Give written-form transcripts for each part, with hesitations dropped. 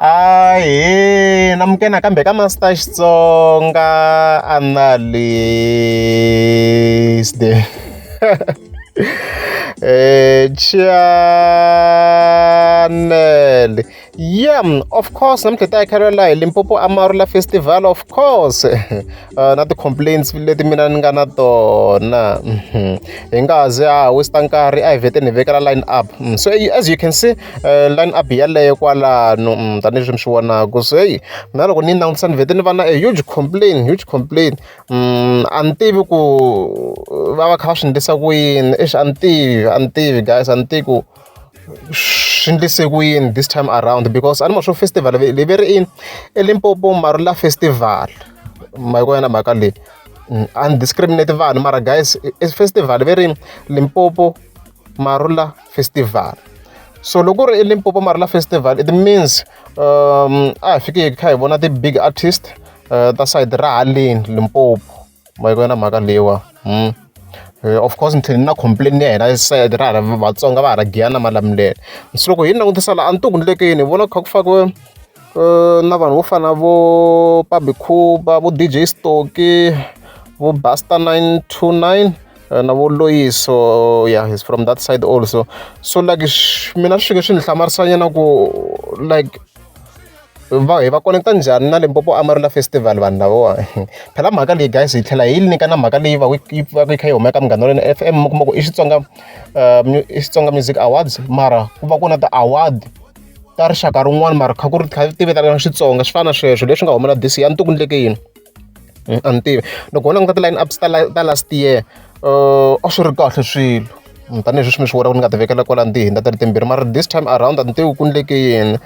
Ahee, namukena kambe ka Master Xitsonga analyst. Channel. Yeah, of course, namhleta Carolina Limpopo Amarula Festival, of course. Na ti complaints leti mina ni nga na tona. Hi nga ze a westa nkarhi a hi vhete ni vekela line up. So as you can see, line up yaleyo kwalano tanihileswi mi swi vonaka. So hey, na loko ni langutisa ni vhete ni va na a huge complaint. A ni tivi ku va va kha va swi endlisa ku yini. A ni tivi guys, a ni tivi ku swi endlise ku yini this time around, because ani ma swo festival leyi ve ri in eLimpopo Marula Festival. Ma yi kona mhaka leyi. Undiscriminate vanhu mara guys, festival ve ri Limpopo Marula Festival. So loko ri eLimpopo Marula Festival, it means a hi fiki hi kha hi vona ti big artist ta side ra haleni Limpopo. Ma yi kona mhaka leyiwa. Of course ni na complain ya hina side ra Vatsonga va ha ra giyana malamulele. So loko hi langutisa la a ni ti ku endlekeni, hi vona ku kha ku fakiwe na vanhu vo fana vo Pabi Khuba, vo DJ Stocky, vo Buster 929 na vo Loyiso. Yeah, he's from that side also. So like mina swi fike swi ni hlamarisanyana ku like va connecta njhani na Limpopo Amarula Festival vanhu lavawa. Phela mhaka leyi guys hi tlhela hi nyika na mhaka leyi va yi kha yi humeka Munghana Lonene FM, mi kuma ku i Xitsonga Music Awards, mara ku va ku na ti-award ta rixaka rin'wana mara kha ku ri kha ti vitana Xitsonga. Swi fana na sweswo leswi nga humelela this year. A ni tivi ku endleke yini, a ni tivi. Loko ho languta ti-line ups ta last year, a swi ri kahle swilo tanihileswi mi swi vonaka ni nga ti vekela kwala tihinda ta ri timbirhi, mara this time around a ni tivi ku endleke yini.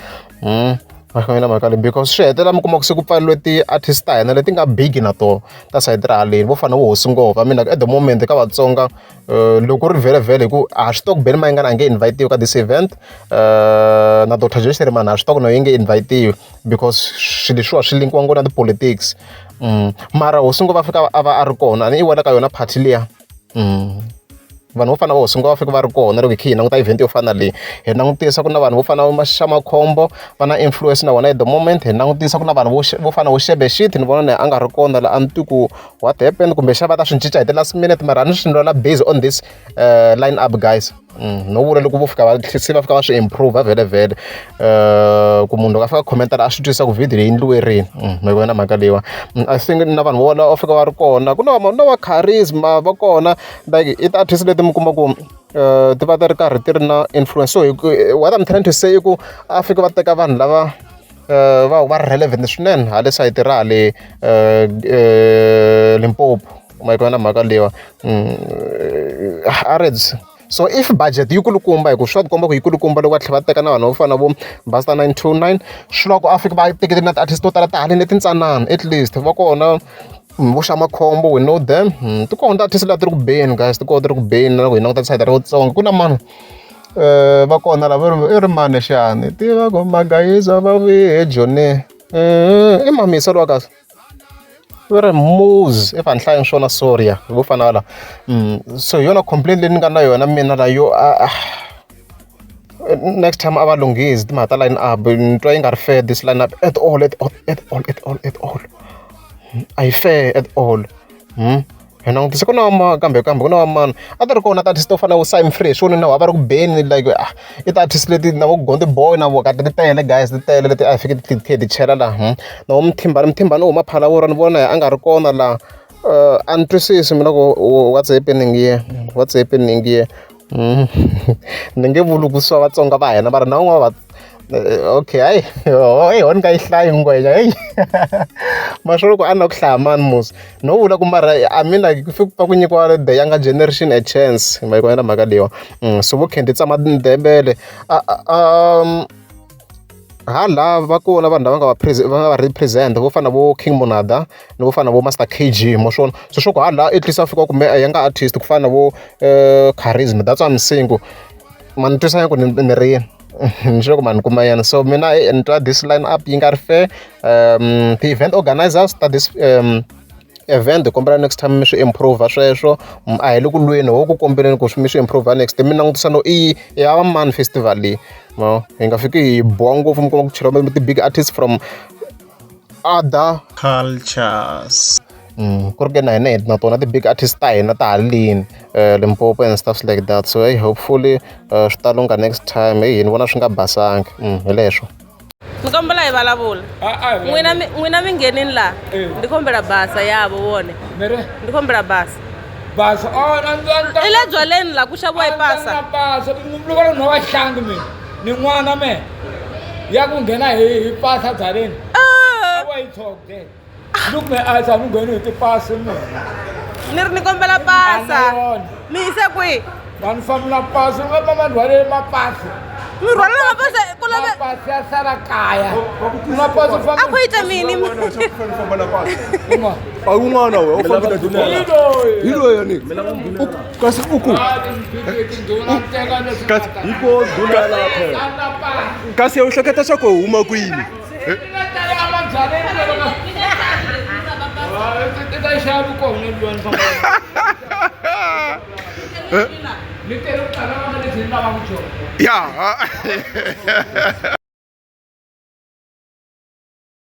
Because swi hetelela mi kuma ku se ku pfariwe ti-artist ta hina leti nga big na tona ta side ra haleni vo fana vo Hosi Ngova. I mean at the moment ka Vatsonga loko ri vhele hi ku a swi tori Benny Mayengani a nge invite-iwi ka this event, na Dr Joyce Rimana a swi tori na yi nge invite-iwi because swilo leswiwa swi linkiwa ngopfu na ti-politics. Mara Hosi Ngova a fika a va a ri kona, a ni yi wela ka yona party liya. Vanhu vo fana va Hosi Ngova va fika va ri kona loko hi kha hi languta event yo fana leyi. Hi langutisa ku na vanhu vo fana vo Shamakhombo va na influence na vona at the moment. Hi langutisa ku na vanhu vo fana vo Shebe Shit ni vona na a nga ri kona la. A ni tivi ku what happened kumbe xa va ta swi cinca hi the last minute, mara a ni swi lwela based on this line up guys. No vula loko vo fika se va fika va swi improve vhele ku munhu loko a fika commentara a swi twisisa ku video leyi endliwe rini. Mi vona mhaka leyiwa. I think na vanhu vo la va fika va ri kona, ku na va Charisma va kona, like i ti-artist leti mi kuma ku ti va ti ri karhi ti ri na influence. So what I'm trying to say i ku a fika va teka vanhu lava va relevant swinene hale side ra hale Limpopo. Ma yi kona mhaka leyiwa. Areds. So if budget yi kulukumba hi ku swi va tikomba ku yi kulukumba loko va tlhela va teka na vanhu vo fana vo Buster 929, swi loko a fika va tekete na ti-artist to tala ta haleni leti ntsanana at least va kona. Vo Shamakhombo we know them. Ti kona ti-artist laha ti ri ku beni guys, ti kona ti ri ku beni na loko hi languta side ra Vatsonga. Ku na mani va kona lava i ri mani xana tiva ku Magayiza va vuye Joni i Mamisa lowa kasi va ri Mose if a ni hlayi swona sorry ya vo fana la. So hi yona complaint leyi ni nga na yona mina la yo next time a va lunghisi timhaka ta line up. Ni twa yi nga ri fair this line up at all. A yi fair at all. Hi langutisa ku na kambe ku na mani a ti ri kona ti-artist to fana vo Simon Fresh wona na va ri ku beni like i ti-artist leti na vo Gonde Boy na vo kati ti tele guys, ti tele leti a fike ti chela laha. Na vo Mthimbani huma Phalaborwa ni vona a nga ri kona laha. A ni twisisi mina ku what's happening here. Ni nge vuli ku swa Vatsonga va hina mara na un'wana okay hayi hi wona ka yi hlayi ngwenya heyi. Maswo loko a na ku hlaya mani musi no vula ku mara I mean like ku fika ku nyikiwa the younger generation a chance. Ma yi kona mhaka leyiwa. So vo Candy Tsama Ndebele hala va kona vanhu lava nga va represent vo fana vo King Monada ni vo fana vo Master KG mo swona. So swo ku hala at least a fika kumbe a younger artist ku fana vo Charisma. That's what I'm saying ku mani twisanya ku ni ri yini. Ni sure ku mani kuma yana. So mina ni twa this line up yi nga ri fair. Ti-event organizers ta this event kombela next time mi swi improve sweswo. A hi le ku lweni ho ku kombeleni ku mi swi improve next time. Mi langutisa no i ya va mani festival leyi. ma hi nga fiki hi boha ngopfu mi kuma ku cheriwa ti-big artists from other cultures. ku ri ke na tona ti-big artists ta hina ta haleni Limpopo and stuff like that, so hey hopefully swi ta lunga next time. Hey, hi ni vona swi nga basanga hi leswo. Ni kombela hi vulavula. N'wina mi nghenini laha. Ndi kombela basa yavo wone. Ndi kombela basa. Basa I le byaleni laha ku xaviwa hi pasa. Basa loko ri no va hlangi mi ni n'wana me ya ku nghena hi pasa byaleni wa yi talk there look me as I'm going to pass me Ni ri ni kombela pasa. Mi yise kwihi? vanhu fambela pasi va rhwalele mapasi Mi rhwalela mapasa ku lave. mapasi ya sala kaya mapasi famba A ku yita mini? a wun'wana we u fambile hi loyi yani kasi uku kasi hiko duna lapha kasi u hleketa swa ku huma kwini ya